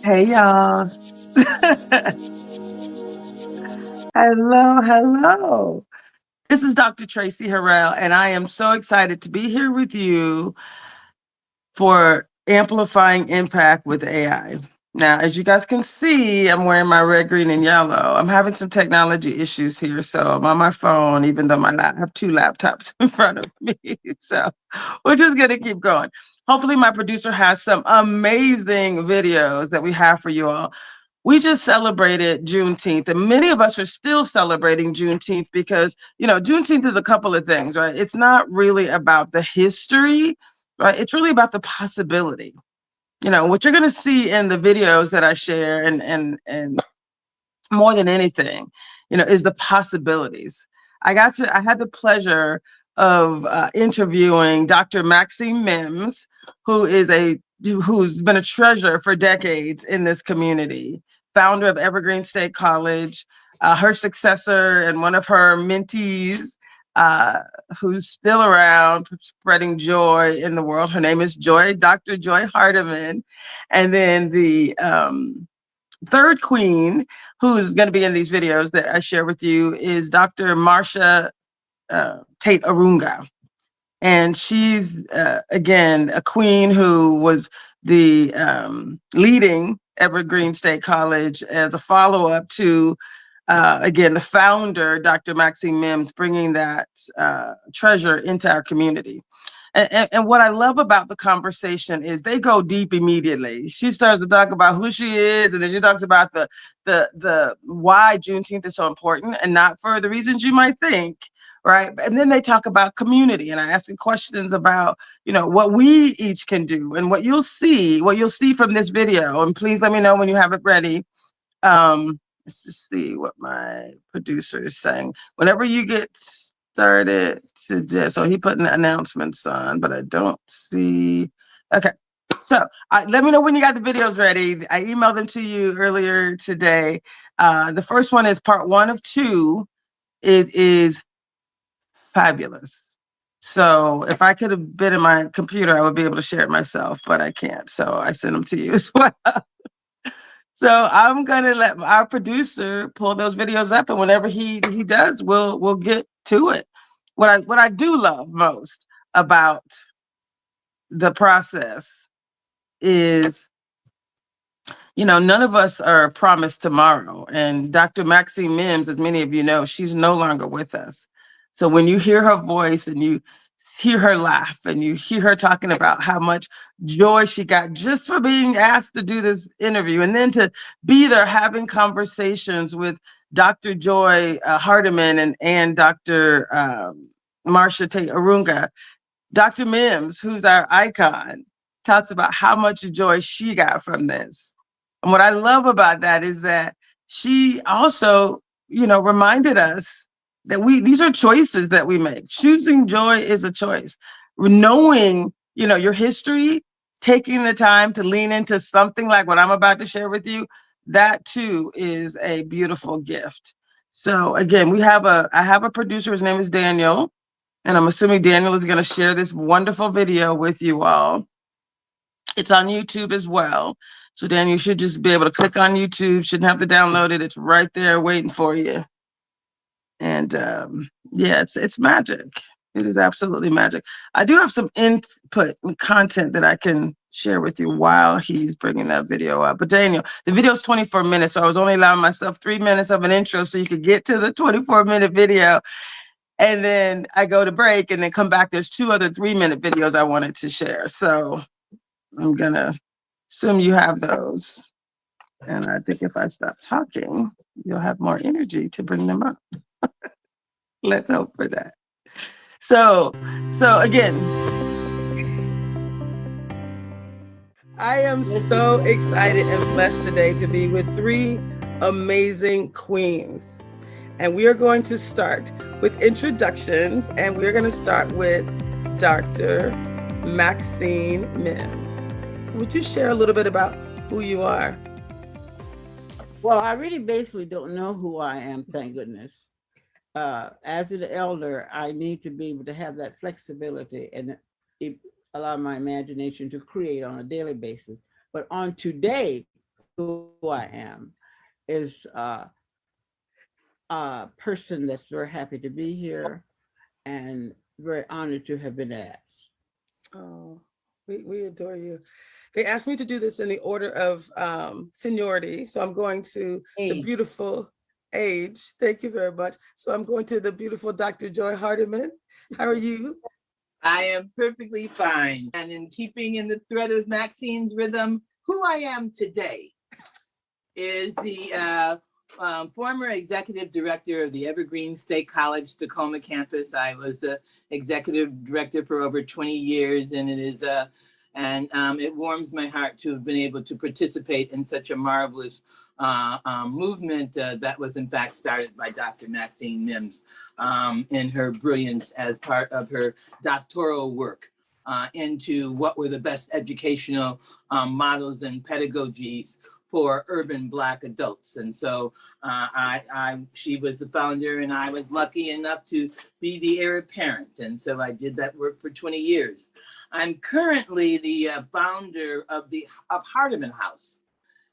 Hey y'all. Hello, hello. This is Dr. Traci Harrell, and I am so excited to be here with you for Amplifying Impact with AI. Now, as you guys can see, I'm wearing my red, green, and yellow. I'm having some technology issues here, so I'm on my phone, even though I have two laptops in front of me. So we're just gonna keep going. Hopefully, my producer has some amazing videos that we have for you all. We just celebrated Juneteenth, and many of us are still celebrating Juneteenth because, Juneteenth is a couple of things, right? It's not really about the history, right? It's really about the possibility. What you're going to see in the videos that I share, and more than anything, is the possibilities. I had the pleasure of interviewing Dr. Maxine Mimms, who's been a treasure for decades in this community, founder of Evergreen State College, her successor and one of her mentees, uh, who's still around spreading joy in the world. Her name is Joye, Dr. Joye Hardiman. And then the third queen, who is going to be in these videos that I share with you, is Dr. Marcia Tate Arunga. And she's, again, a queen who was the leading Evergreen State College as a follow-up to, again, the founder, Dr. Maxine Mimms, bringing that treasure into our community. And what I love about the conversation is they go deep immediately. She starts to talk about who she is, and then she talks about the why Juneteenth is so important, and not for the reasons you might think, right? And then they talk about community, and I ask you questions about, what we each can do, and what you'll see from this video. And please let me know when you have it ready. Let's just see what my producer is saying. Whenever you get started today, so he put an announcements on, but I don't see. Okay, so let me know when you got the videos ready. I emailed them to you earlier today. The first one is part 1 of 2. It is fabulous. So if I could have been in my computer, I would be able to share it myself, but I can't. So I sent them to you as well. So I'm gonna let our producer pull those videos up, and whenever he does, we'll get to it. What I do love most about the process is, none of us are promised tomorrow. And Dr. Maxine Mimms, as many of you know, she's no longer with us. So when you hear her voice and you hear her laugh and you hear her talking about how much joy she got just for being asked to do this interview, and then to be there having conversations with Dr. Joye Hardiman and Dr. Marcia Tate Arunga, Dr. Mimms, who's our icon, talks about how much joy she got from this. And what I love about that is that she also, reminded us that these are choices that we make. Choosing joy is a choice. Knowing, your history, taking the time to lean into something like what I'm about to share with you, that too is a beautiful gift. So again, I have a producer, his name is Daniel, and I'm assuming Daniel is going to share this wonderful video with you all. It's on YouTube as well. So Daniel, you should just be able to click on YouTube. Shouldn't have to download it. It's right there waiting for you. And yeah, it's magic. It is absolutely magic. I do have some input and content that I can share with you while he's bringing that video up. But Daniel, the video is 24 minutes, so I was only allowing myself 3 minutes of an intro so you could get to the 24-minute video. And then I go to break and then come back. There's 2 other 3-minute videos I wanted to share. So I'm going to assume you have those. And I think if I stop talking, you'll have more energy to bring them up. Let's hope for that. So again, I am so excited and blessed today to be with 3 amazing queens. And we are going to start with introductions, and we're going to start with Dr. Maxine Mimms. Would you share a little bit about who you are? Well, I really basically don't know who I am, thank goodness. As an elder, I need to be able to have that flexibility and allow my imagination to create on a daily basis. But on today, who I am is a person that's very happy to be here and very honored to have been asked. Oh, we adore you. They asked me to do this in the order of seniority. So I'm going to the beautiful age. Thank you very much. So I'm going to the beautiful Dr. Joye Hardiman. How are you? I am perfectly fine. And in keeping in the thread of Maxine's rhythm, who I am today is the former executive director of the Evergreen State College Tacoma campus. I was the executive director for over 20 years, and it warms my heart to have been able to participate in such a marvelous movement that was in fact started by Dr. Maxine Mimms in her brilliance as part of her doctoral work into what were the best educational models and pedagogies for urban Black adults. And so she was the founder, and I was lucky enough to be the heir apparent. And so I did that work for 20 years. I'm currently the founder of Hardiman House.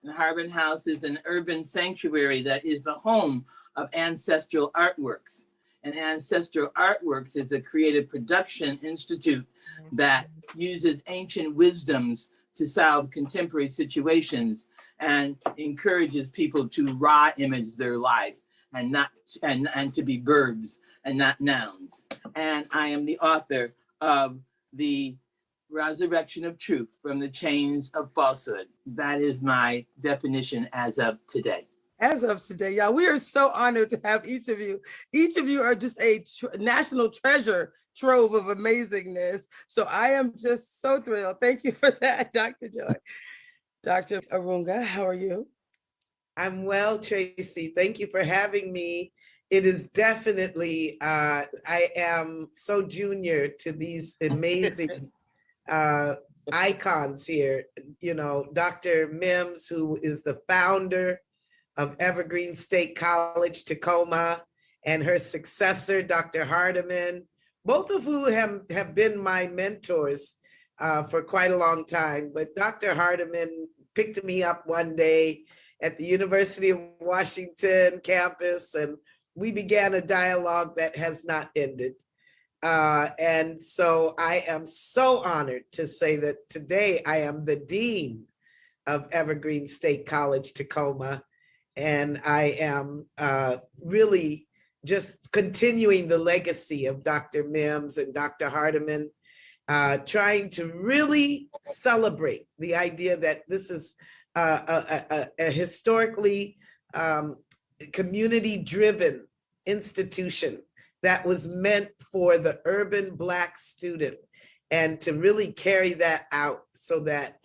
And Hardiman House is an urban sanctuary that is the home of Ancestral Artworks. And Ancestral Artworks is a creative production institute that uses ancient wisdoms to solve contemporary situations and encourages people to raw image their life and to be verbs and not nouns. And I am the author of The Resurrection of Truth from the Chains of Falsehood. That is my definition as of today. As of today, y'all, we are so honored to have each of you. Each of you are just a national treasure trove of amazingness. So I am just so thrilled. Thank you for that, Dr. Joye. Dr. Arunga, how are you? I'm well, Traci. Thank you for having me. It is definitely, I am so junior to these amazing icons here. You know, Dr. Mimms, who is the founder of Evergreen State College, Tacoma, and her successor, Dr. Hardiman, both of who have been my mentors for quite a long time. But Dr. Hardiman picked me up one day at the University of Washington campus, and we began a dialogue that has not ended. And so I am so honored to say that today I am the Dean of Evergreen State College, Tacoma. And I am really just continuing the legacy of Dr. Mimms and Dr. Hardiman, trying to really celebrate the idea that this is a historically community-driven institution that was meant for the urban Black student, and to really carry that out so that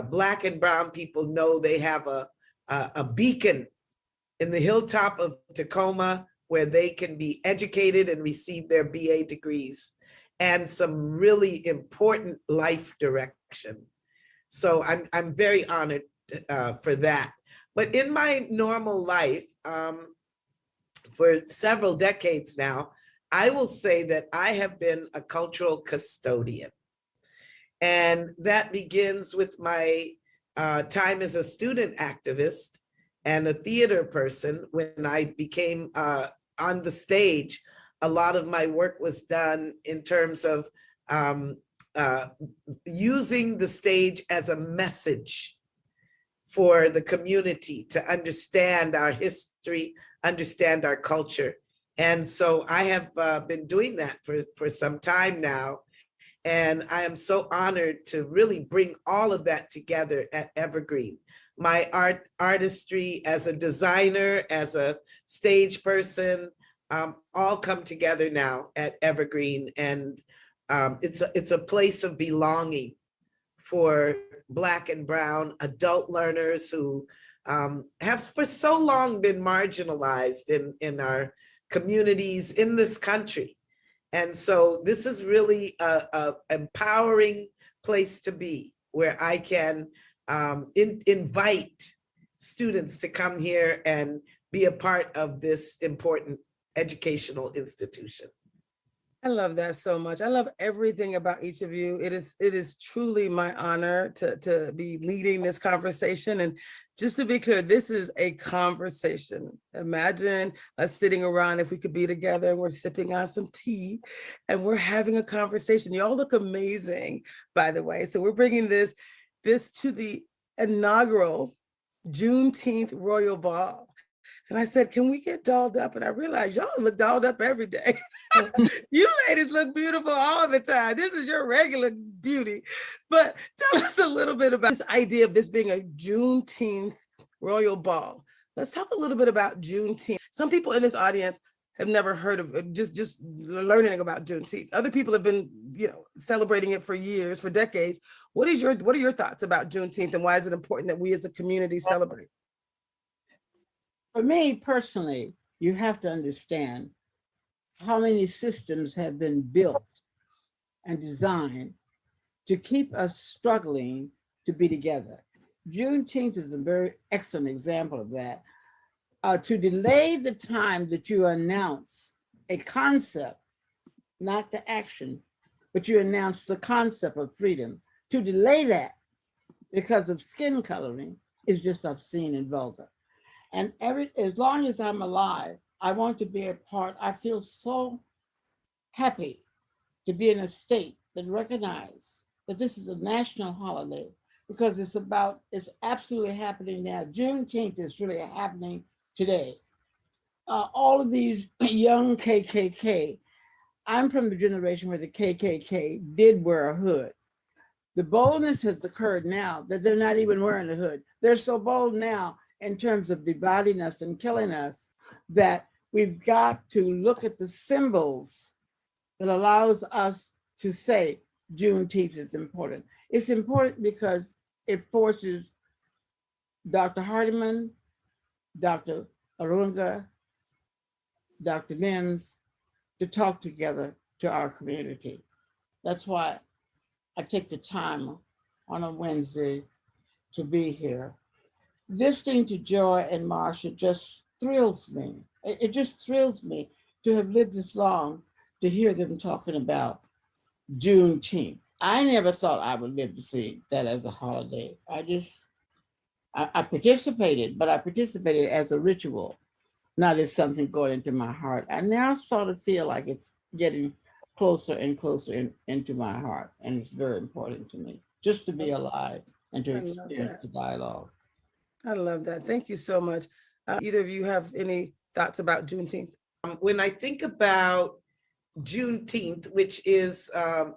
Black and Brown people know they have a beacon in the hilltop of Tacoma where they can be educated and receive their BA degrees and some really important life direction. So I'm very honored for that. But in my normal life, for several decades now, I will say that I have been a cultural custodian. And that begins with my time as a student activist and a theater person. When I became on the stage, a lot of my work was done in terms of using the stage as a message for the community to understand our history, understand our culture. And so I have been doing that for some time now. And I am so honored to really bring all of that together at Evergreen. My artistry as a designer, as a stage person, all come together now at Evergreen. And it's a place of belonging for Black and Brown adult learners who have for so long been marginalized in our communities in this country. And so this is really a empowering place to be, where I can invite students to come here and be a part of this important educational institution. I love that so much. I love everything about each of you. It is truly my honor to be leading this conversation. And just to be clear, this is a conversation. Imagine us sitting around, if we could be together and we're sipping on some tea and we're having a conversation. You all look amazing, by the way. So we're bringing this to the inaugural Juneteenth Royal Ball. And I said, can we get dolled up? And I realized y'all look dolled up every day. You ladies look beautiful all the time. This is your regular beauty. But tell us a little bit about this idea of this being a Juneteenth Royal Ball. Let's talk a little bit about Juneteenth. Some people in this audience have never heard of just learning about Juneteenth. Other people have been, celebrating it for years, for decades. What are your thoughts about Juneteenth, and why is it important that we as a community celebrate? For me personally, you have to understand how many systems have been built and designed to keep us struggling to be together. Juneteenth is a very excellent example of that. To delay the time that you announce a concept, not the action, but you announce the concept of freedom, to delay that because of skin coloring is just obscene and vulgar. And as long as I'm alive, I want to be a part. I feel so happy to be in a state that recognizes that this is a national holiday, because it's absolutely happening now. Juneteenth is really happening today. All of these young KKK, I'm from the generation where the KKK did wear a hood. The boldness has occurred now that they're not even wearing the hood. They're so bold now in terms of dividing us and killing us that we've got to look at the symbols that allows us to say Juneteenth is important. It's important because it forces Dr. Hardiman, Dr. Arunga, Dr. Mimms to talk together to our community. That's why I take the time on a Wednesday to be here. Listening to Joye and Marcia just thrills me. It just thrills me to have lived this long to hear them talking about Juneteenth. I never thought I would live to see that as a holiday. I participated, but I participated as a ritual, not as something going into my heart. I now sort of feel like it's getting closer and closer into my heart. And it's very important to me just to be alive and to experience the dialogue. I love that. Thank you so much. Either of you have any thoughts about Juneteenth? When I think about Juneteenth, which is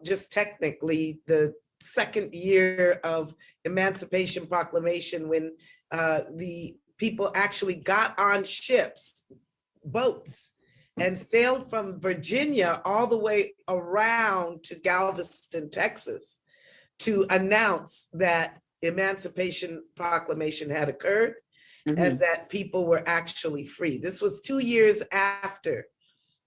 just technically the second year of Emancipation Proclamation, when the people actually got on ships, boats, and sailed from Virginia all the way around to Galveston, Texas, to announce that Emancipation Proclamation had occurred and that people were actually free. This was 2 years after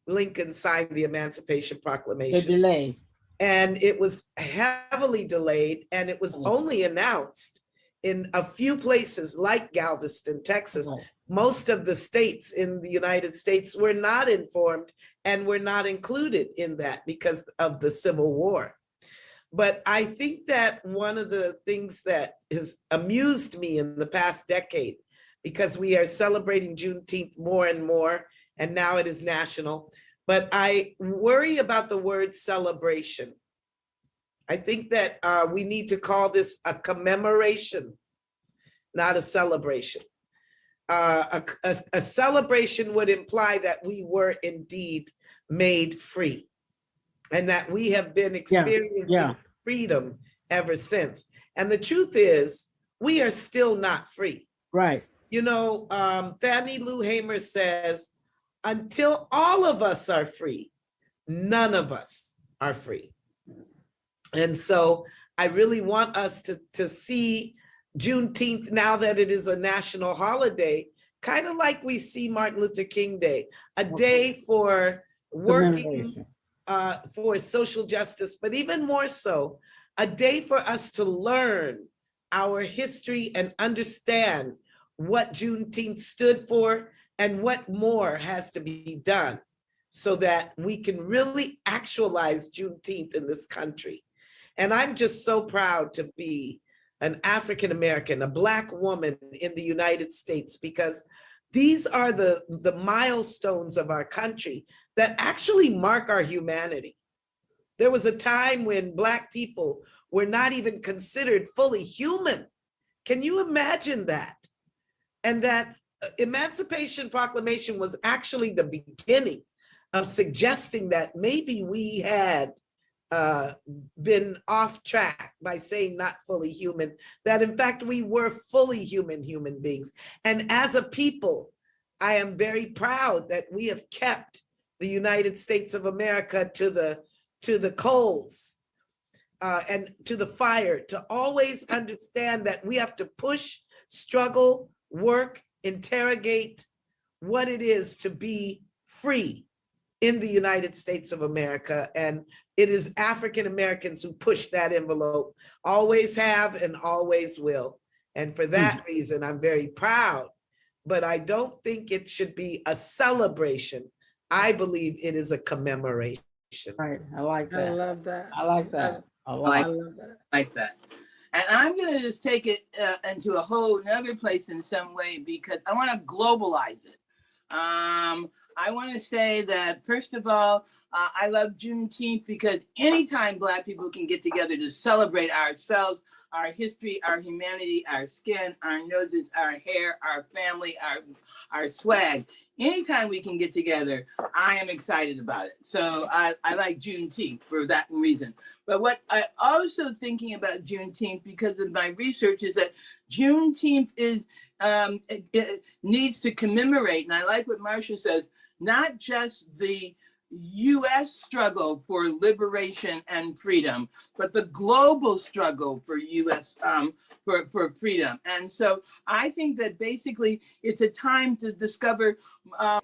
Lincoln signed the Emancipation Proclamation. The delay. And it was heavily delayed, and it was only announced in a few places like Galveston, Texas. Most of the states in the United States were not informed and were not included in that because of the Civil War. But I think that one of the things that has amused me in the past decade, because we are celebrating Juneteenth more and more, and now it is national, but I worry about the word celebration. I think that we need to call this a commemoration, not a celebration. A celebration would imply that we were indeed made free and that we have been experiencing freedom ever since. And the truth is, we are still not free. Right. You know, Fannie Lou Hamer says, until all of us are free, none of us are free. And so I really want us to see Juneteenth, now that it is a national holiday, kind of like we see Martin Luther King Day, a day for working for social justice, but even more so, a day for us to learn our history and understand what Juneteenth stood for and what more has to be done so that we can really actualize Juneteenth in this country. And I'm just so proud to be an African American, a Black woman in the United States, because these are the milestones of our country that actually mark our humanity. There was a time when Black people were not even considered fully human. Can you imagine that? And that Emancipation Proclamation was actually the beginning of suggesting that maybe we had been off track by saying not fully human, that in fact we were fully human beings. And as a people, I am very proud that we have kept the United States of America to the coals and to the fire, to always understand that we have to push, struggle, work, interrogate what it is to be free in the United States of America. And it is African Americans who push that envelope, always have and always will. And for that reason, I'm very proud, but I don't think it should be a celebration. I believe it is a commemoration. Right, I like that. I love that. I like that. I like, love that. like that. And I'm going to just take it into a whole nother place in some way, because I want to globalize it. I want to say that, first of all, I love Juneteenth because anytime Black people can get together to celebrate ourselves, our history, our humanity, our skin, our noses, our hair, our family, our swag, anytime we can get together, I am excited about it. So I like Juneteenth for that reason. But what I also thinking about Juneteenth, because of my research, is that Juneteenth is it needs to commemorate, and I like what Marcia says, not just the U.S. struggle for liberation and freedom, but the global struggle for U.S. For freedom. And so I think that basically it's a time to discover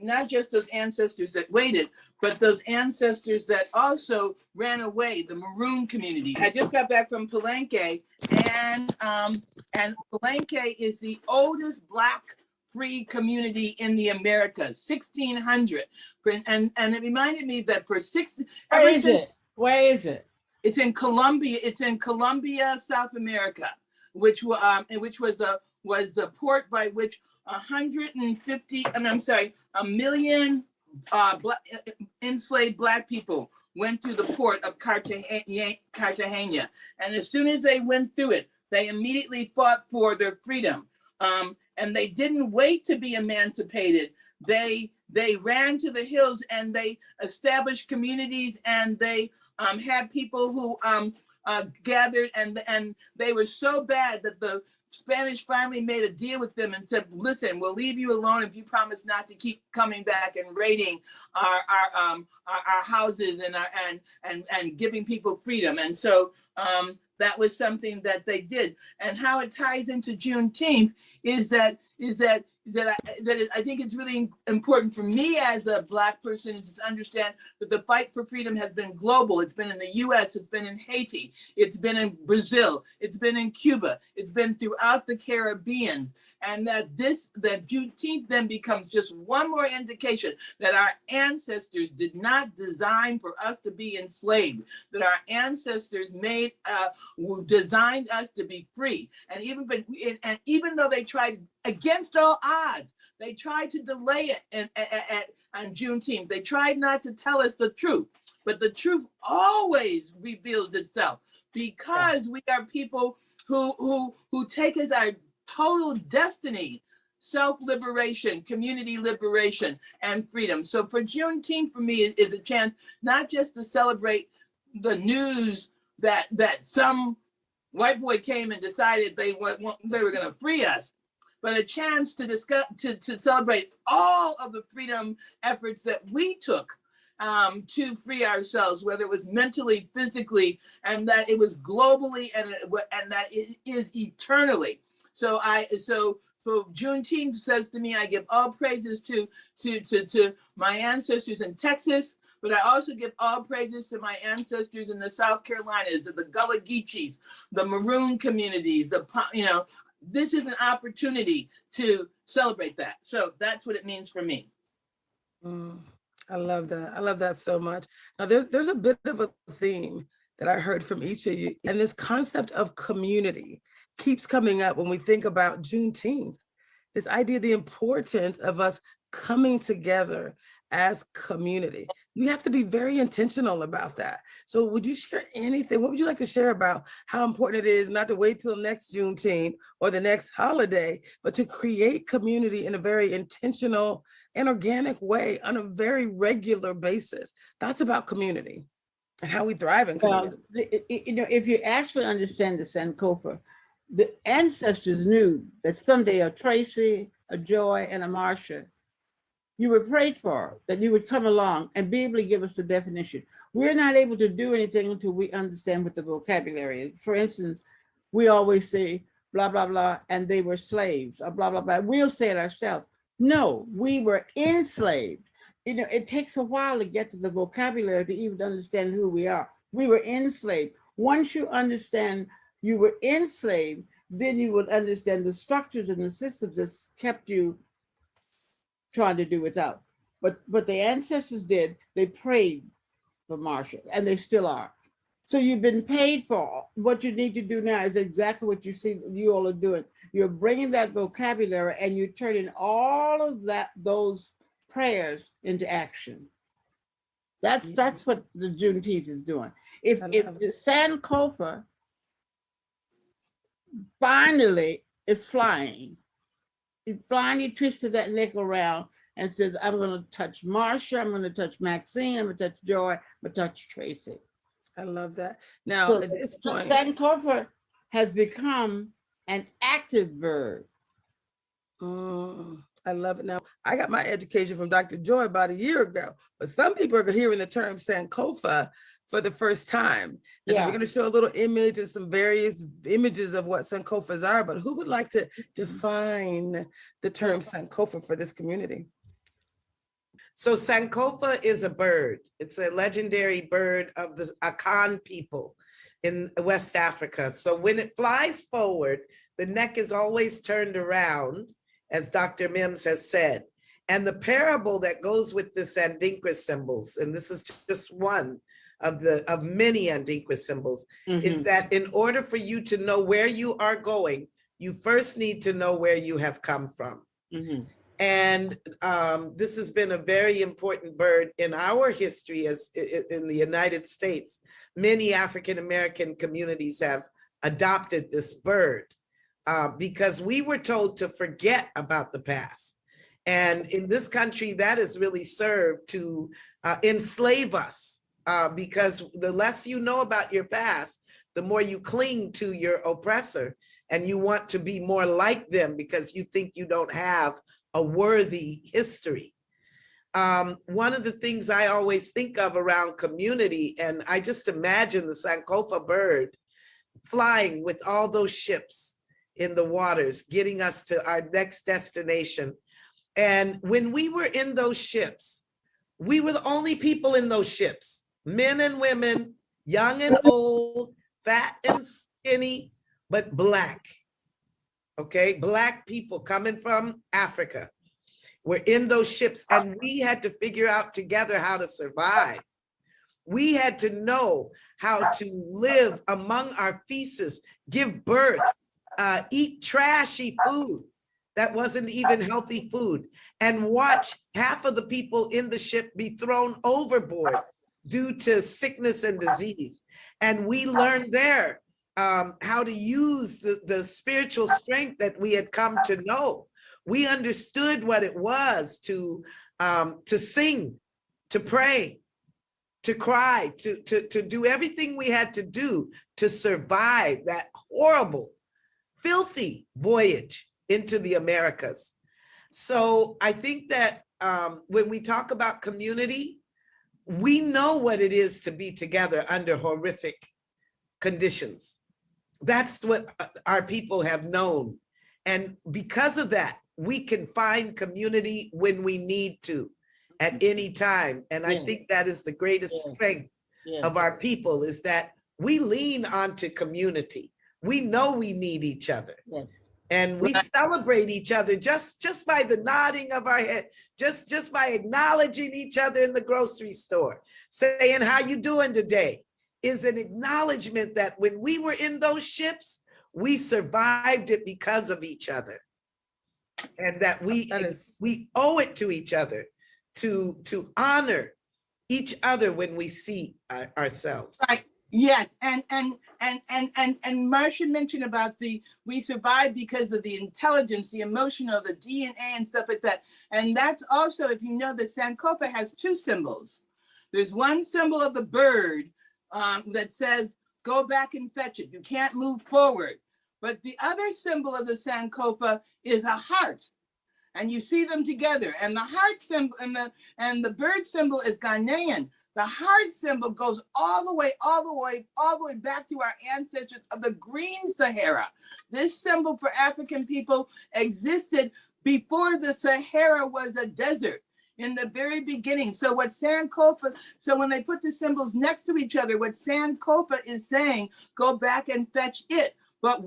not just those ancestors that waited, but those ancestors that also ran away, the Maroon community. I just got back from Palenque, and Palenque is the oldest Black free community in the Americas, 1600. And it reminded me that for Where is it? Where is it? It's in Colombia. It's in Colombia, South America, which was a port by which 1 million enslaved Black people went through the port of Cartagena. And as soon as they went through it, they immediately fought for their freedom. And they didn't wait to be emancipated. They ran to the hills and they established communities, and they had people who gathered, and they were so bad that the Spanish finally made a deal with them and said, listen, we'll leave you alone if you promise not to keep coming back and raiding our houses and giving people freedom. And so that was something that they did. And how it ties into Juneteenth is that I think it's really important for me as a Black person to understand that the fight for freedom has been global. It's been in the US, it's been in Haiti, it's been in Brazil, it's been in Cuba, it's been throughout the Caribbean. And that Juneteenth then becomes just one more indication that our ancestors did not design for us to be enslaved, that our ancestors designed us to be free. And even though they tried against all odds, they tried to delay it on Juneteenth. They tried not to tell us the truth, but the truth always reveals itself, because we are people who take as our total destiny self-liberation, community liberation, and freedom. So for Juneteenth, for me, is a chance not just to celebrate the news that some white boy came and decided they were going to free us, but a chance to discuss, to celebrate all of the freedom efforts that we took to free ourselves, whether it was mentally, physically, and that it was globally, and that it is eternally. So Juneteenth says to me, I give all praises to my ancestors in Texas, but I also give all praises to my ancestors in the South Carolinas, the Gullah Geechees, the Maroon communities. This is an opportunity to celebrate that. So that's what it means for me. I love that. I love that so much. Now, there's a bit of a theme that I heard from each of you, and this concept of community keeps coming up when we think about Juneteenth. This idea, the importance of us coming together as community. We have to be very intentional about that. So would you share anything? What would you like to share about how important it is not to wait till next Juneteenth or the next holiday, but to create community in a very intentional and organic way on a very regular basis? That's about community and how we thrive in community. Well, if you actually understand the Sankofa, the ancestors knew that someday a Traci, a Joye, and a Marcia, you were prayed for, that you would come along and be able to give us the definition. We're not able to do anything until we understand what the vocabulary is. For instance, we always say blah, blah, blah, and they were slaves, or blah, blah, blah. We'll say it ourselves. No, we were enslaved. It takes a while to get to the vocabulary to even understand who we are. We were enslaved. Once you understand you were enslaved, then you would understand the structures and the systems that kept you trying to do without. But the ancestors did, they prayed for Marcia, and they still are. So you've been paid for. What you need to do now is exactly what you see you all are doing. You're bringing that vocabulary and you're turning all of those prayers into action. That's what the Juneteenth is doing. If the Sankofa finally is flying, he finally twisted that neck around and says, I'm going to touch Marcia, I'm going to touch Maxine, I'm going to touch Joye, I'm going to touch Traci. I love that. Now, So at this point, Sankofa has become an active bird. I love it. Now, I got my education from Dr. Joye about a year ago, but some people are hearing the term Sankofa for the first time. And so we're going to show a little image and some various images of what Sankofas are, but who would like to define the term Sankofa for this community? So Sankofa is a bird. It's a legendary bird of the Akan people in West Africa. So when it flies forward, the neck is always turned around, as Dr. Mimms has said. And the parable that goes with the Andinka symbols, and this is just one of many Andinka symbols, is that in order for you to know where you are going, you first need to know where you have come from. And this has been a very important bird in our history as in the United States. Many African-American communities have adopted this bird because we were told to forget about the past. And in this country, that has really served to enslave us because the less you know about your past, the more you cling to your oppressor and you want to be more like them because you think you don't have a worthy history. One of the things I always think of around community, and I just imagine the Sankofa bird flying with all those ships in the waters, getting us to our next destination. And when we were in those ships, we were the only people in those ships, men and women, young and old, fat and skinny, but Black. Okay, Black people coming from Africa. We're in those ships and we had to figure out together how to survive. We had to know how to live among our feces, give birth, eat trashy food that wasn't even healthy food, and watch half of the people in the ship be thrown overboard due to sickness and disease. And we learned there how to use the spiritual strength that we had come to know. We understood what it was to sing, to pray, to cry, to do everything we had to do to survive that horrible, filthy voyage into the Americas. So I think that when we talk about community, we know what it is to be together under horrific conditions. That's what our people have known. And because of that, we can find community when we need to at any time. And I think that is the greatest strength of our people, is that we lean onto community. We know we need each other. And we celebrate each other just by the nodding of our head, just by acknowledging each other in the grocery store, saying, how you doing today, is an acknowledgement that when we were in those ships, we survived it because of each other. And that we owe it to each other to honor each other when we see ourselves. Right. Yes, and Marcia mentioned about we survived because of the intelligence, the emotional, the DNA and stuff like that. And that's also, if you know, the Sankofa has two symbols. There's one symbol of the bird that says, go back and fetch it. You can't move forward. But the other symbol of the Sankofa is a heart. And you see them together. And the heart symbol and the bird symbol is Ghanaian. The heart symbol goes all the way back to our ancestors of the Green Sahara. This symbol for African people existed before the Sahara was a desert in the very beginning. So what Sankofa, so when they put the symbols next to each other, what Sankofa is saying, go back and fetch it. But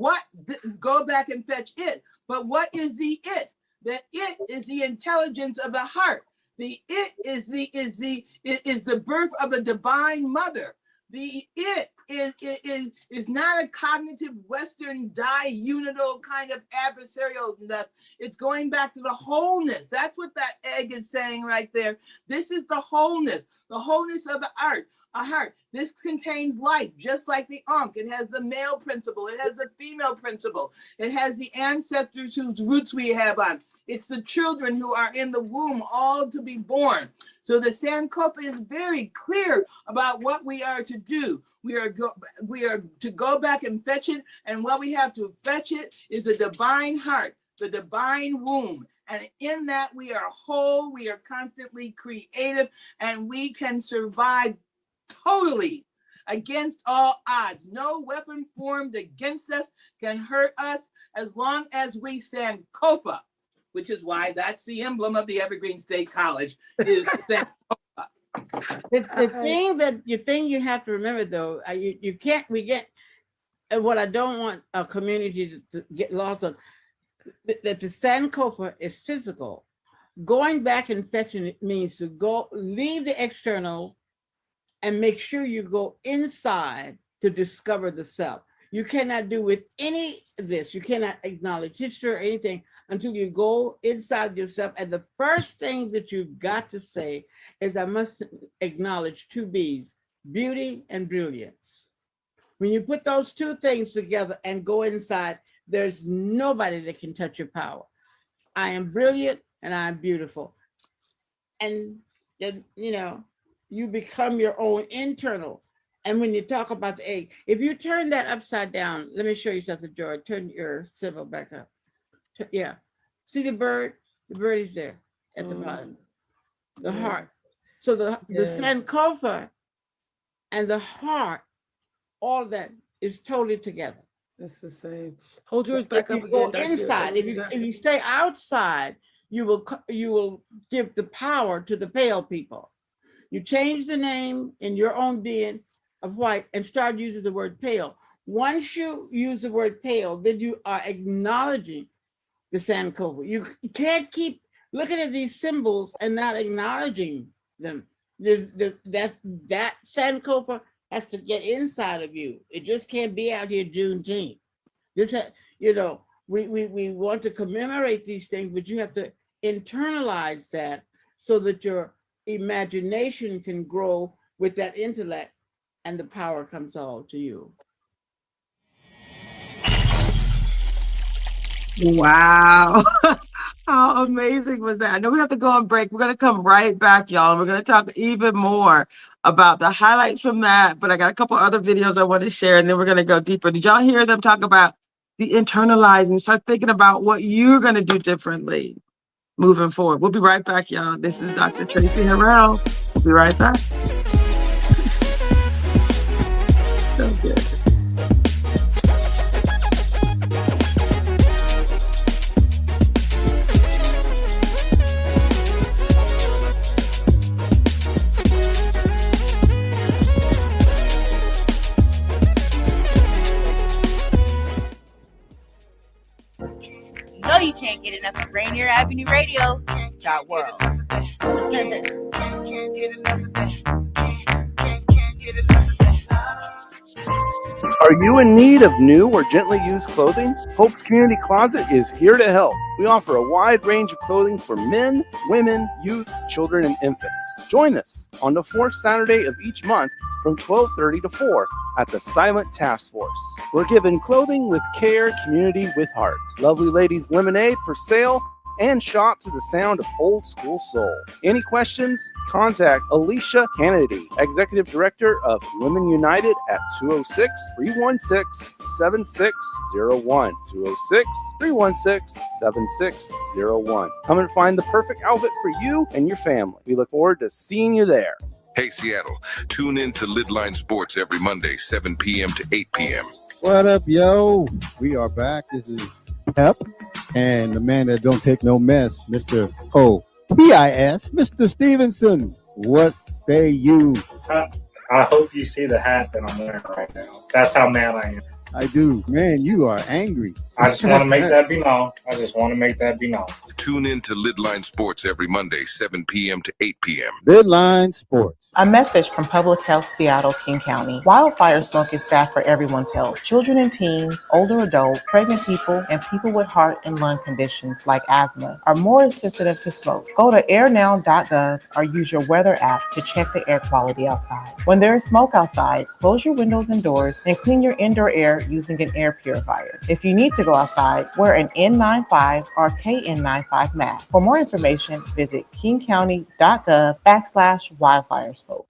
go back and fetch it. But what is the it? The it is the intelligence of the heart. The it is the birth of the divine mother. The it is not a cognitive Western diunital kind of adversarial. It's going back to the wholeness. That's what that egg is saying right there. This is the wholeness of the heart. A heart. This contains life, just like the Ankh. It has the male principle. It has the female principle. It has the ancestors whose roots we have on. It's the children who are in the womb, all to be born. So the Sankofa is very clear about what we are to do. We are to go back and fetch it. And what we have to fetch it is the divine heart, the divine womb. And in that we are whole, we are constantly creative, and we can survive totally against all odds. No weapon formed against us can hurt us as long as we stand Sankofa, which is why that's the emblem of the Evergreen State College. Is Sankofa. The thing you have to remember though, what I don't want a community to get lost on, that the Sankofa is physical. Going back and fetching it means to leave the external and make sure you go inside to discover the self. You cannot do with any of this. You cannot acknowledge history or anything until you go inside yourself. And the first thing that you've got to say is, I must acknowledge two B's, beauty and brilliance. When you put those two things together and go inside, there's nobody that can touch your power. I am brilliant and I am beautiful. And you become your own internal. And when you talk about the egg, if you turn that upside down, let me show you something, Joye. Turn your symbol back up. Yeah. See the bird? The bird is there at the bottom. The heart. So the Sankofa and the heart, all that is totally together. That's the same. Hold yours back up again. Go inside. If you stay outside, you will give the power to the pale people. You change the name in your own being of white and start using the word pale. Once you use the word pale, then you are acknowledging the Sankofa. You can't keep looking at these symbols and not acknowledging them. That Sankofa has to get inside of you. It just can't be out here Juneteenth. We want to commemorate these things, but you have to internalize that so that your imagination can grow with that intellect and the power comes all to you. Wow. How amazing was that? I know we have to go on break. We're going to come right back, y'all. And we're going to talk even more about the highlights from that. But I got a couple other videos I want to share, and then we're going to go deeper. Did y'all hear them talk about the internalizing? Start thinking about what you're going to do differently moving forward. We'll be right back, y'all. This is Dr. Traci Harrell. We'll be right back. So good. know you can't get enough of Rainier Avenue Radio. .world. Are you in need of new or gently used clothing? Hope's Community Closet is here to help. We offer a wide range of clothing for men, women, youth, children, and infants. Join us on the fourth Saturday of each month from 12:30 to 4 at the Silent Task Force. We're giving clothing with care, community with heart. Lovely Ladies Lemonade for sale, and shop to the sound of old school soul. Any questions? Contact Alicia Kennedy, Executive Director of Women United at 206-316-7601. 206-316-7601. Come and find the perfect outfit for you and your family. We look forward to seeing you there. Hey, Seattle, tune in to Lidline Sports every Monday, 7 p.m. to 8 p.m. What up, yo? We are back. This is Pep, and the man that don't take no mess, Mr. O-P-I-S, Mr. Stevenson. What say you? I hope you see the hat that I'm wearing right now. That's how mad I am. I do. Man, you are angry. I just want to make that be known. Tune in to Lidline Sports every Monday, 7 p.m. to 8 p.m. Lidline Sports. A message from Public Health Seattle, King County. Wildfire smoke is bad for everyone's health. Children and teens, older adults, pregnant people, and people with heart and lung conditions like asthma are more sensitive to smoke. Go to airnow.gov or use your weather app to check the air quality outside. When there is smoke outside, close your windows and doors and clean your indoor air using an air purifier. If you need to go outside, wear an N95 or KN95 mask. For more information, visit kingcounty.gov/wildfire smoke.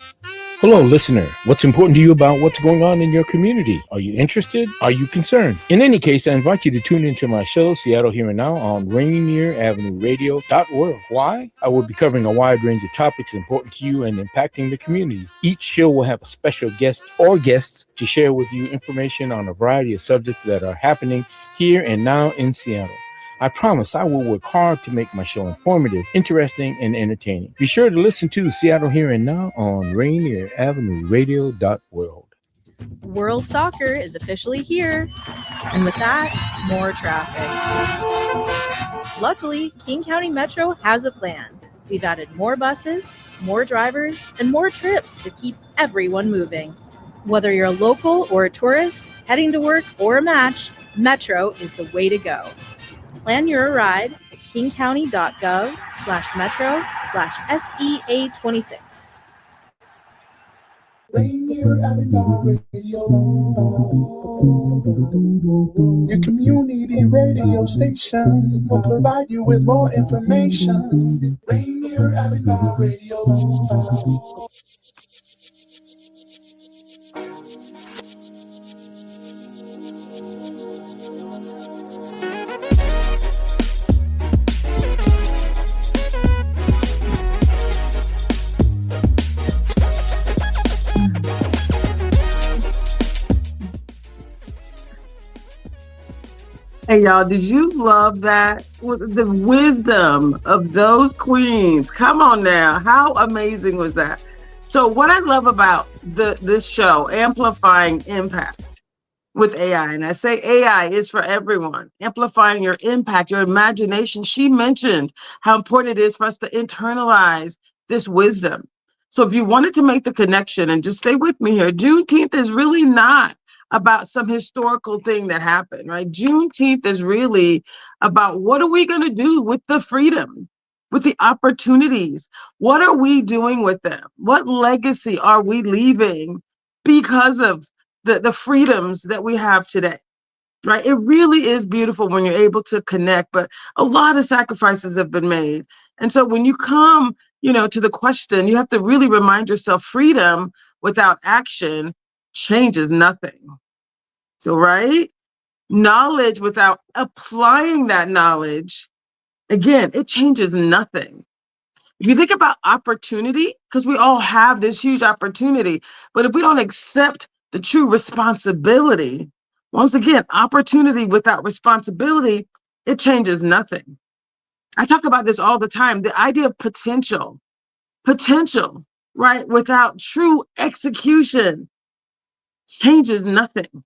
Hello, listener. What's important to you about what's going on in your community? Are you interested? Are you concerned? In any case, I invite you to tune into my show, Seattle Here and Now, on Rainier Avenue Radio. .world. Why? I will be covering a wide range of topics important to you and impacting the community. Each show will have a special guest or guests to share with you information on a variety of subjects that are happening here and now in Seattle. I promise I will work hard to make my show informative, interesting, and entertaining. Be sure to listen to Seattle Here and Now on Rainier Avenue Radio. .world. World Soccer is officially here. And with that, more traffic. Luckily, King County Metro has a plan. We've added more buses, more drivers, and more trips to keep everyone moving. Whether you're a local or a tourist, heading to work or a match, Metro is the way to go. Plan your ride at kingcounty.gov/metro/SEA26. Rainier Avenue Radio, your community radio station will provide you with more information. Rainier Avenue Radio. Hey, y'all, did you love that? The wisdom of those queens. Come on now. How amazing was that? So what I love about this show, Amplifying Impact with AI, and I say AI is for everyone, amplifying your impact, your imagination. She mentioned how important it is for us to internalize this wisdom. So if you wanted to make the connection, and just stay with me here, Juneteenth is really not about some historical thing that happened, right? Juneteenth is really about what are we going to do with the freedom, with the opportunities? What are we doing with them? What legacy are we leaving because of the freedoms that we have today, right? It really is beautiful when you're able to connect, but a lot of sacrifices have been made. And so when you come, to the question, you have to really remind yourself freedom without action changes nothing. So, right? Knowledge without applying that knowledge, again, it changes nothing. If you think about opportunity, because we all have this huge opportunity, but if we don't accept the true responsibility, once again, opportunity without responsibility, it changes nothing. I talk about this all the time, the idea of potential, right? Without true execution changes nothing.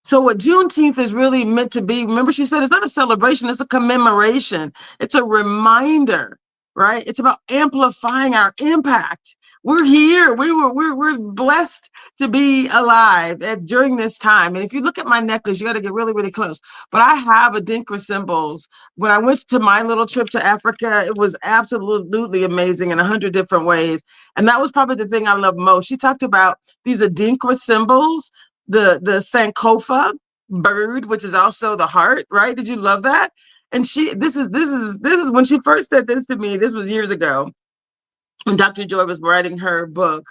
So what Juneteenth is really meant to be, remember she said, it's not a celebration, it's a commemoration. It's a reminder, right? It's about amplifying our impact. We're here. We're blessed to be alive during this time. And if you look at my necklace, you got to get really, really close. But I have Adinkra symbols. When I went to my little trip to Africa, it was absolutely amazing in 100 different ways. And that was probably the thing I love most. She talked about these Adinkra symbols, the Sankofa bird, which is also the heart, right? Did you love that? And this is when she first said this to me. This was years ago when Dr. Joye was writing her book.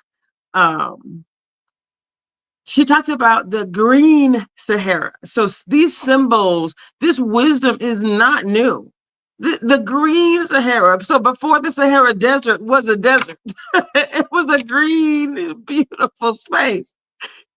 She talked about the green Sahara. So these symbols, this wisdom is not new. The green Sahara. So before the Sahara Desert was a desert, it was a green, beautiful space.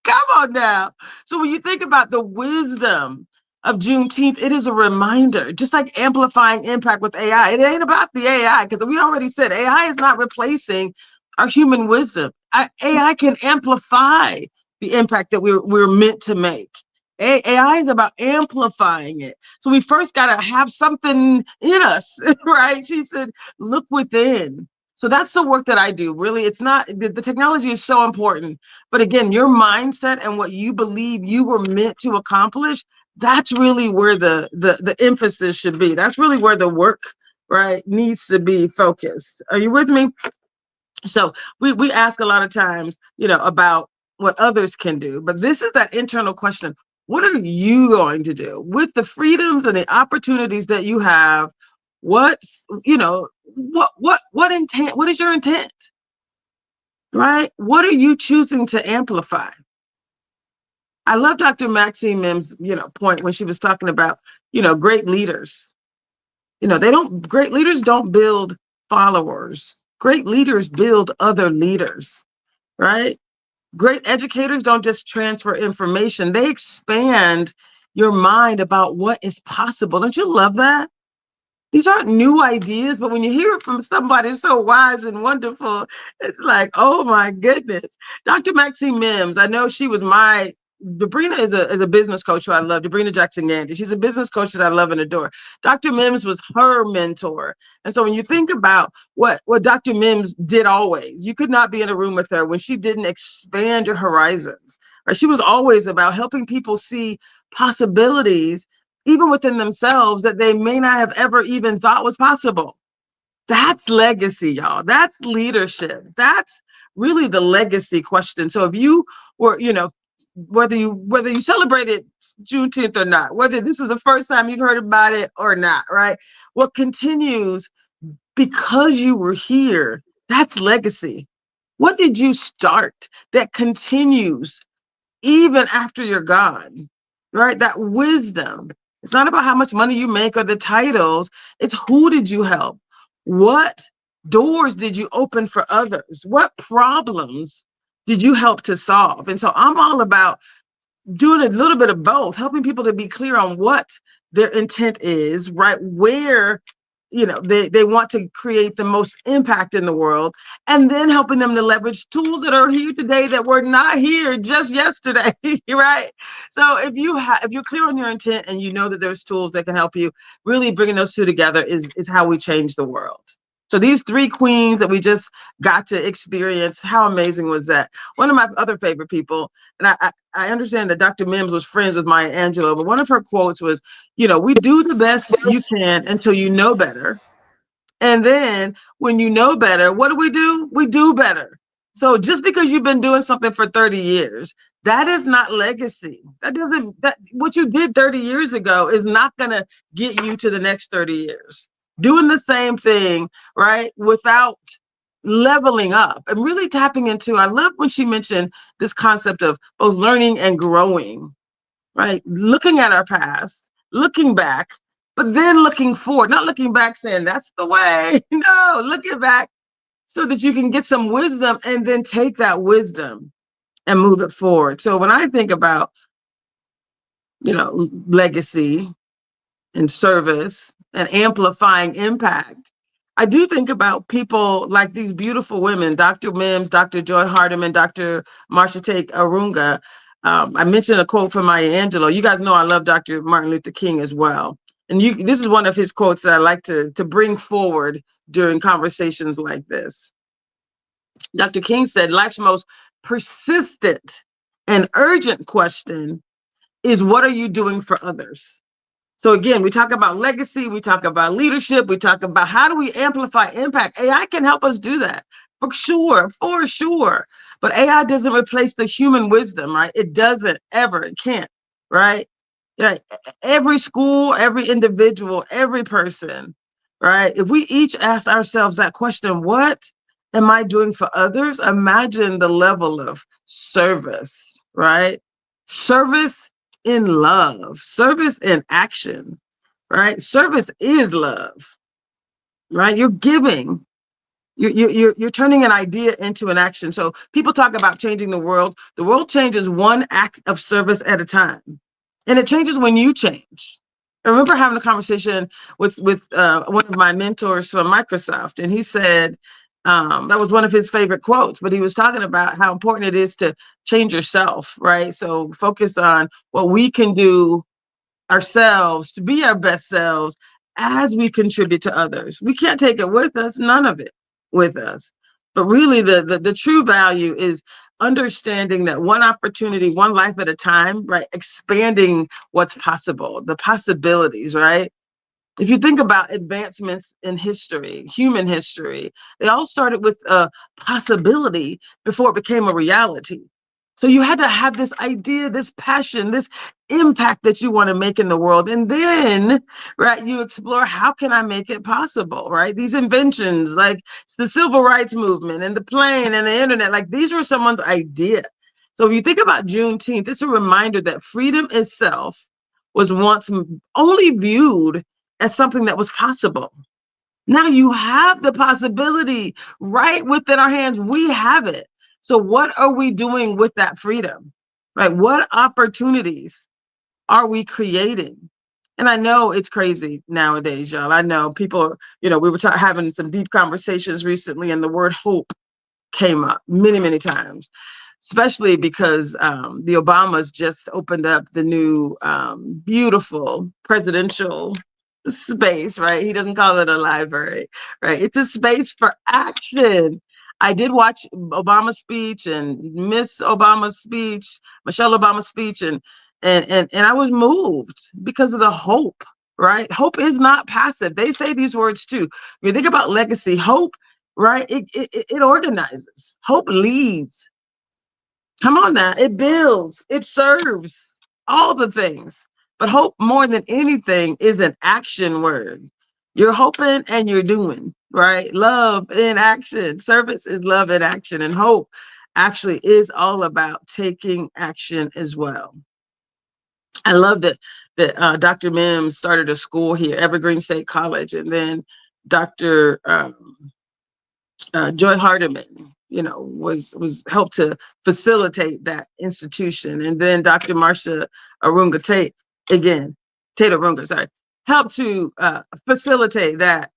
Come on now. So when you think about the wisdom of Juneteenth, it is a reminder, just like amplifying impact with AI. It ain't about the AI, because we already said AI is not replacing our human wisdom. AI can amplify the impact that we're meant to make. AI is about amplifying it. So we first got to have something in us, right? She said, look within. So that's the work that I do. Really, it's not, the technology is so important. But again, your mindset and what you believe you were meant to accomplish, that's really where the emphasis should be. That's really where the work, right, needs to be focused. Are you with me? So we ask a lot of times, about what others can do. But this is that internal question. What are you going to do with the freedoms and the opportunities that you have? What intent? What is your intent? Right? What are you choosing to amplify? I love Dr. Maxine Mimms, point when she was talking about, great leaders. Great leaders don't build followers. Great leaders build other leaders, right? Great educators don't just transfer information. They expand your mind about what is possible. Don't you love that? These aren't new ideas, but when you hear it from somebody so wise and wonderful, it's like, oh my goodness. Dr. Maxine Mimms, I know she was Debrina is a business coach who I love, Debrina Jackson-Gandy. She's a business coach that I love and adore. Dr. Mimms was her mentor. And so when you think about what Dr. Mimms did always, you could not be in a room with her when she didn't expand your horizons. Right? She was always about helping people see possibilities even within themselves that they may not have ever even thought was possible. That's legacy, y'all. That's leadership. That's really the legacy question. So if you were, whether you celebrated Juneteenth or not, whether this was the first time you've heard about it or not, right? What continues because you were here, that's legacy. What did you start that continues even after you're gone, right? That wisdom. It's not about how much money you make or the titles. It's who did you help? What doors did you open for others? What problems did you help to solve? And so I'm all about doing a little bit of both, helping people to be clear on what their intent is, right? Where they want to create the most impact in the world, and then helping them to leverage tools that are here today that were not here just yesterday, right? So if you're clear on your intent and you know that there's tools that can help you, really bringing those two together is how we change the world. So these three queens that we just got to experience, how amazing was that? One of my other favorite people, and I understand that Dr. Mimms was friends with Maya Angelou, but one of her quotes was, we do the best you can until you know better. And then when you know better, what do? We do better. So just because you've been doing something for 30 years, that is not legacy. What you did 30 years ago is not going to get you to the next 30 years. Doing the same thing, right, without leveling up and really tapping into, I love when she mentioned this concept of both learning and growing, right? Looking at our past, looking back, but then looking forward, not looking back saying that's the way. No, looking back so that you can get some wisdom and then take that wisdom and move it forward. So when I think about, legacy and service and amplifying impact, I do think about people like these beautiful women, Dr. Mimms, Dr. Joye Hardiman, Dr. Marcia, Tate, Arunga. I mentioned a quote from Maya Angelou. You guys know I love Dr. Martin Luther King as well. And this is one of his quotes that I like to bring forward during conversations like this. Dr. King said, life's most persistent and urgent question is, what are you doing for others? So again, we talk about legacy, we talk about leadership, we talk about how do we amplify impact. AI can help us do that, for sure. But AI doesn't replace the human wisdom, right? It doesn't ever, it can't, right? Yeah, every school, every individual, every person, right? If we each ask ourselves that question, what am I doing for others? Imagine the level of service, right? Service in love, service in action, right? Service is love, right? You're giving, you're turning an idea into an action. So people talk about changing the world. The world changes one act of service at a time, and it changes when you change. I remember having a conversation with one of my mentors from Microsoft, and he said that was one of his favorite quotes, but he was talking about how important it is to change yourself, right? So focus on what we can do ourselves to be our best selves as we contribute to others. We can't take it with us, none of it with us. But really the true value is understanding that one opportunity, one life at a time, right? Expanding what's possible, the possibilities, right? If you think about advancements in history, human history, they all started with a possibility before it became a reality. So you had to have this idea, this passion, this impact that you want to make in the world. And then, right, you explore, how can I make it possible, right? These inventions, like the civil rights movement and the plane and the internet, like these were someone's idea. So if you think about Juneteenth, it's a reminder that freedom itself was once only viewed as something that was possible. Now you have the possibility right within our hands. We have it. So what are we doing with that freedom, right? What opportunities are we creating? And I know it's crazy nowadays, y'all. I know people, we were having some deep conversations recently, and the word hope came up many, many times, especially because the Obamas just opened up the new beautiful presidential space, right? He doesn't call it a library, right? It's a space for action. I did watch Obama's speech and Miss Obama's speech, Michelle Obama's speech, and I was moved because of the hope, right? Hope is not passive. They say these words too. When you think about legacy, hope, right? It organizes. Hope leads. Come on now. It builds. It serves. All the things. But hope, more than anything, is an action word. You're hoping and you're doing, right? Love in action. Service is love in action. And hope actually is all about taking action as well. I love that Dr. Mimms started a school here, Evergreen State College, and then Dr. Joye Hardiman, was helped to facilitate that institution. And then Dr. Marcia Arunga Tate, helped to facilitate that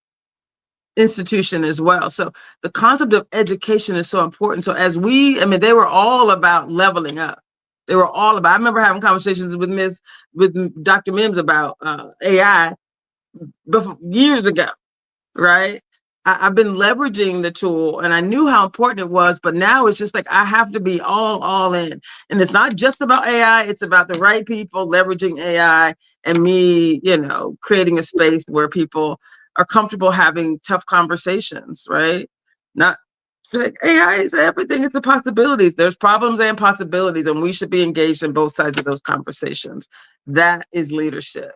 institution as well. So the concept of education is so important. So they were all about leveling up. They were all about, I remember having conversations with Dr. Mimms about AI years ago, right? I've been leveraging the tool, and I knew how important it was, but now it's just like I have to be all in. And it's not just about AI, it's about the right people leveraging AI, and me, creating a space where people are comfortable having tough conversations, right? Not saying AI is everything, it's the possibilities. There's problems and possibilities, and we should be engaged in both sides of those conversations. That is leadership,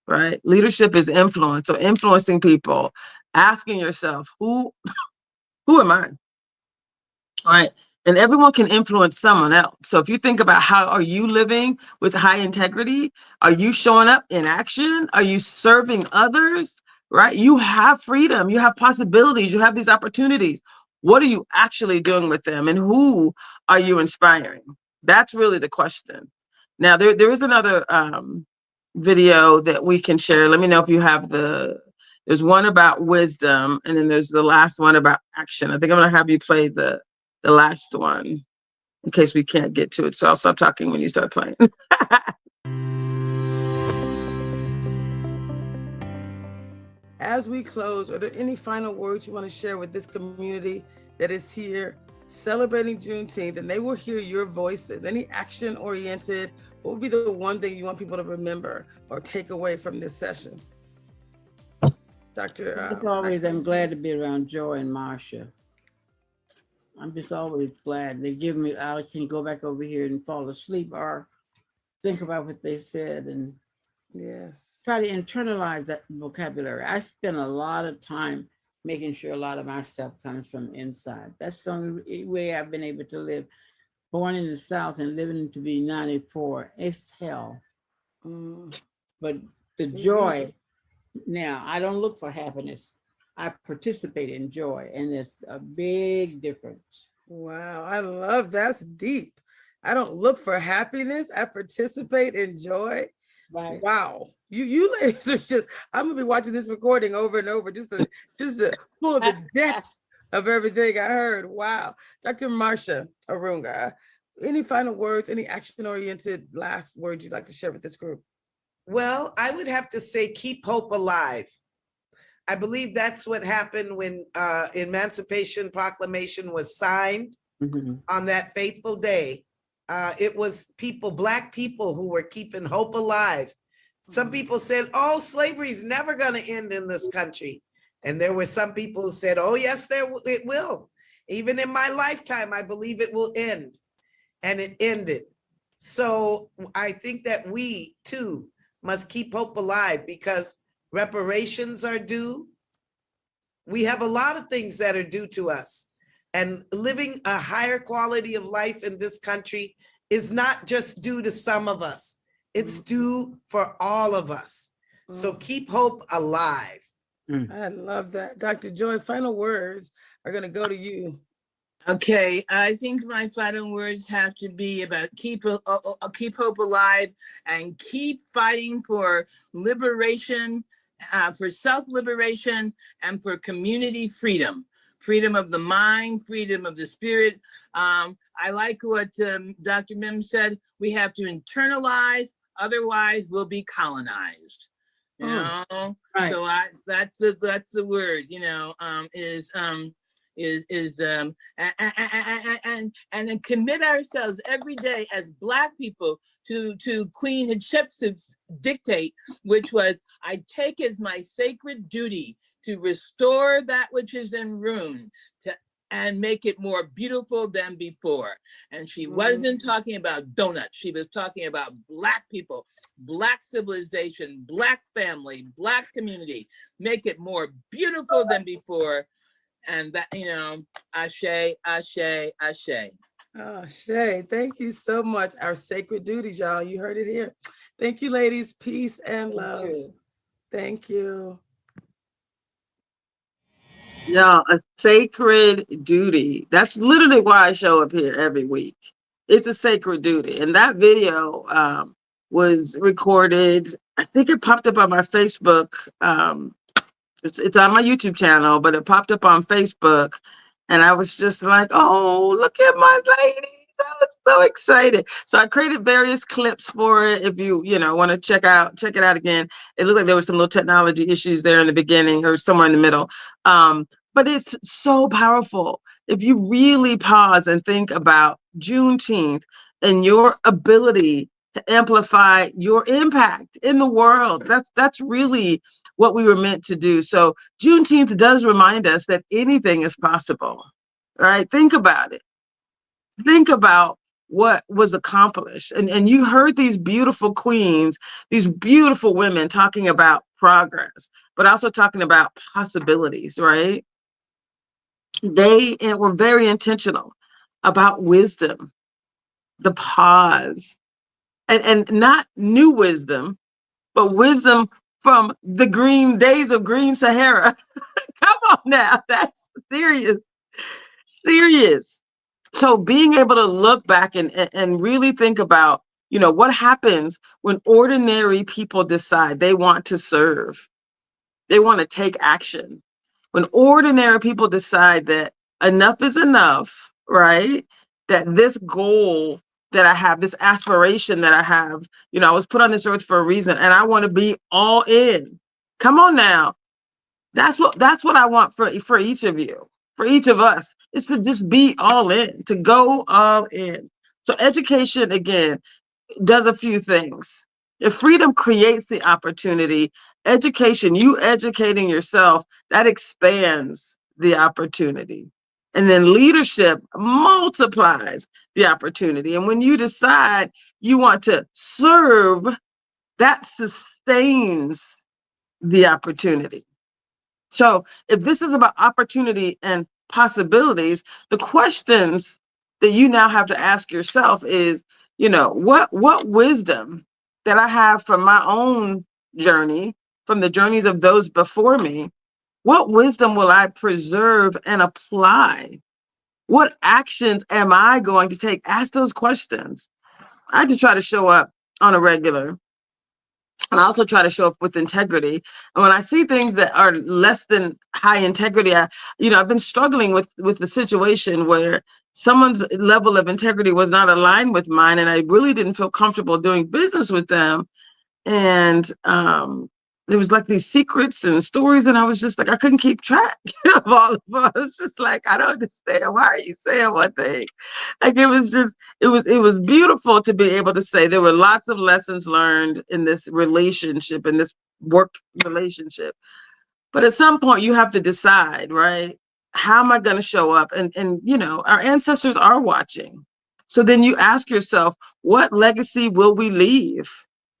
right? Leadership is influence. So influencing people, asking yourself, who am I? All right. And everyone can influence someone else. So if you think about, how are you living with high integrity? Are you showing up in action? Are you serving others? Right? You have freedom. You have possibilities. You have these opportunities. What are you actually doing with them? And who are you inspiring? That's really the question. Now, there is another video that we can share. Let me know if you have there's one about wisdom, and then there's the last one about action. I think I'm going to have you play the last one. in case we can't get to it. So I'll stop talking when you start playing. As we close, are there any final words you want to share with this community that is here celebrating Juneteenth, and they will hear your voices? Any action-oriented, what would be the one thing you want people to remember or take away from this session? Dr. As always, I'm glad to be around Joye and Marcia. I'm just always glad. They give me, I can go back over here and fall asleep or think about what they said and try to internalize that vocabulary. I spend a lot of time making sure a lot of my stuff comes from inside. That's the only way I've been able to live. Born in the South and living to be 94, it's hell. But the joy, now I don't look for happiness. I participate in joy, and it's a big difference. Wow, I love that's deep. I don't look for happiness. I participate in joy. Right. Wow. You ladies are just, I'm gonna be watching this recording over and over just to pull the depth of everything I heard. Wow. Dr. Marcia Arunga, any final words, any action-oriented last words you'd like to share with this group? Well, I would have to say, keep hope alive. I believe that's what happened when Emancipation Proclamation was signed on that fateful day. It was people, Black people, who were keeping hope alive. Some people said, oh, slavery is never going to end in this country. And there were some people who said, oh, yes, it will. Even in my lifetime, I believe it will end. And it ended. So I think that we, too, must keep hope alive because reparations are due. We have a lot of things that are due to us. And living a higher quality of life in this country is not just due to some of us. It's due for all of us. So keep hope alive. I love that. Dr. Joye, final words are going to go to you. Okay, I think my final words have to be about keep hope alive and keep fighting for liberation, for self-liberation, and for community freedom. Freedom of the mind, freedom of the spirit. I like what Dr. Mimms said. We have to internalize, otherwise we'll be colonized. You know, right. So that's the word. You know, and then commit ourselves every day as Black people to Queen Hatshepsut's dictate, which was, I take as my sacred duty to restore that which is in ruin and make it more beautiful than before. And she wasn't talking about donuts. She was talking about Black people, Black civilization, Black family, Black community. Make it more beautiful than before. And that, you know, ashe, ashe, ashe. Ashe, thank you so much. Our sacred duties, y'all. You heard it here. Thank you, ladies. Peace and love. Thank you. Yeah, a sacred duty. That's literally why I show up here every week. It's a sacred duty. And that video was recorded. I think it popped up on my Facebook. It's on my YouTube channel, but it popped up on Facebook. And I was just like, oh, look at my ladies. I was so excited. So I created various clips for it. If you want to check it out again. It looked like there was some little technology issues there in the beginning or somewhere in the middle. But it's so powerful. If you really pause and think about Juneteenth and your ability to amplify your impact in the world, that's really what we were meant to do. So Juneteenth does remind us that anything is possible, right? Think about it. Think about what was accomplished. And you heard these beautiful queens, these beautiful women talking about progress, but also talking about possibilities, right? They were very intentional about wisdom, the pause, and not new wisdom, but wisdom from the green days of Green Sahara. Come on now, that's serious. So being able to look back and really think about, what happens when ordinary people decide they want to serve, they want to take action. When ordinary people decide that enough is enough, right? that this goal that I have, this aspiration that I have, I was put on this earth for a reason, and I want to be all in. Come on now. That's what I want for each of you, for each of us, is to just be all in, to go all in. So education, again, does a few things. If freedom creates the opportunity, education, you educating yourself, that expands the opportunity. And then leadership multiplies the opportunity. And when you decide you want to serve, that sustains the opportunity. So if this is about opportunity and possibilities, the questions that you now have to ask yourself is, what wisdom that I have from my own journey, from the journeys of those before me, what wisdom will I preserve and apply? What actions am I going to take? Ask those questions. I have to try to show up on a regular. And I also try to show up with integrity. And when I see things that are less than high integrity, I've been struggling with the situation where someone's level of integrity was not aligned with mine, and I really didn't feel comfortable doing business with them. And there was like these secrets and stories, and I was just like, I couldn't keep track of all of us. It's just like, I don't understand. Why are you saying one thing? Like, it was beautiful to be able to say there were lots of lessons learned in this relationship, in this work relationship. But at some point you have to decide, right? How am I going to show up? And our ancestors are watching. So then you ask yourself, what legacy will we leave?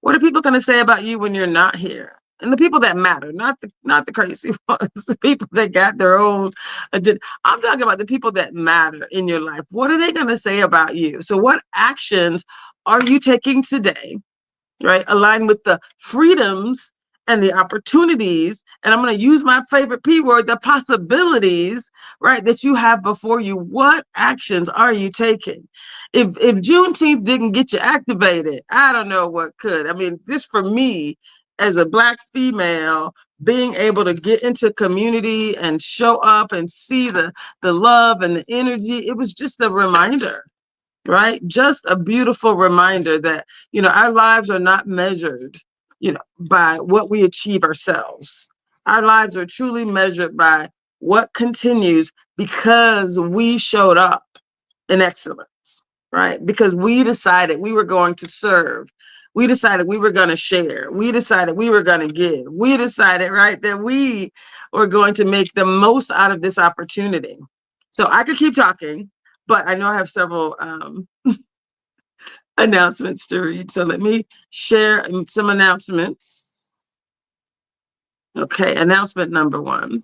What are people going to say about you when you're not here? And the people that matter, not the crazy ones, the people that got their own agenda. I'm talking about the people that matter in your life. What are they going to say about you? So what actions are you taking today, right? Align with the freedoms and the opportunities, and I'm going to use my favorite P word, the possibilities, right, that you have before you. What actions are you taking? If Juneteenth didn't get you activated, I don't know what could. I mean, just for me, as a Black female, being able to get into community and show up and see the love and the energy, it was just a reminder, right? Just a beautiful reminder that, our lives are not measured, by what we achieve ourselves. Our lives are truly measured by what continues because we showed up in excellence, right? Because we decided we were going to serve. We decided we were going to share. We decided we were going to give. We decided, right, that we were going to make the most out of this opportunity. So I could keep talking, but I know I have several announcements to read. So let me share some announcements. Okay, announcement number 1.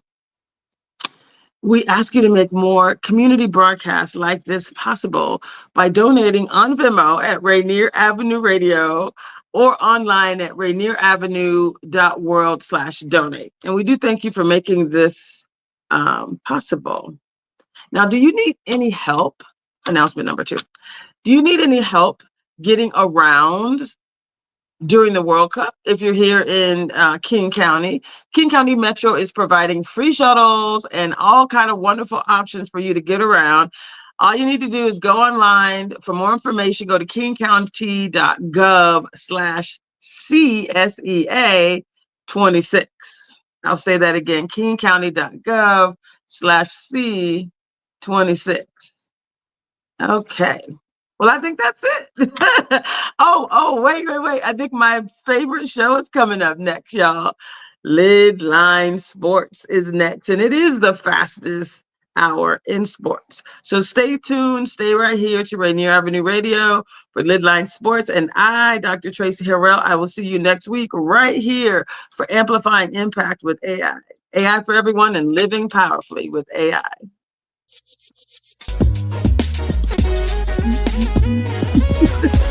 We ask you to make more community broadcasts like this possible by donating on Venmo at Rainier Avenue Radio or online at rainieravenue.world/donate. And we do thank you for making this possible. Now, do you need any help? Announcement number 2. Do you need any help getting around during the World Cup? If you're here in King County Metro is providing free shuttles and all kind of wonderful options for you to get around. All you need to do is go online. For more information, go to kingcounty.gov/CSEA26. I'll say that again, kingcounty.gov/C26. Okay. Well, I think that's it. Wait. I think my favorite show is coming up next, y'all. Lidline Sports is next, and it is the fastest hour in sports. So stay tuned. Stay right here to Rainier Avenue Radio for Lidline Sports. And I, Dr. Traci Harrell, I will see you next week right here for Amplifying Impact with AI. AI for everyone and living powerfully with AI.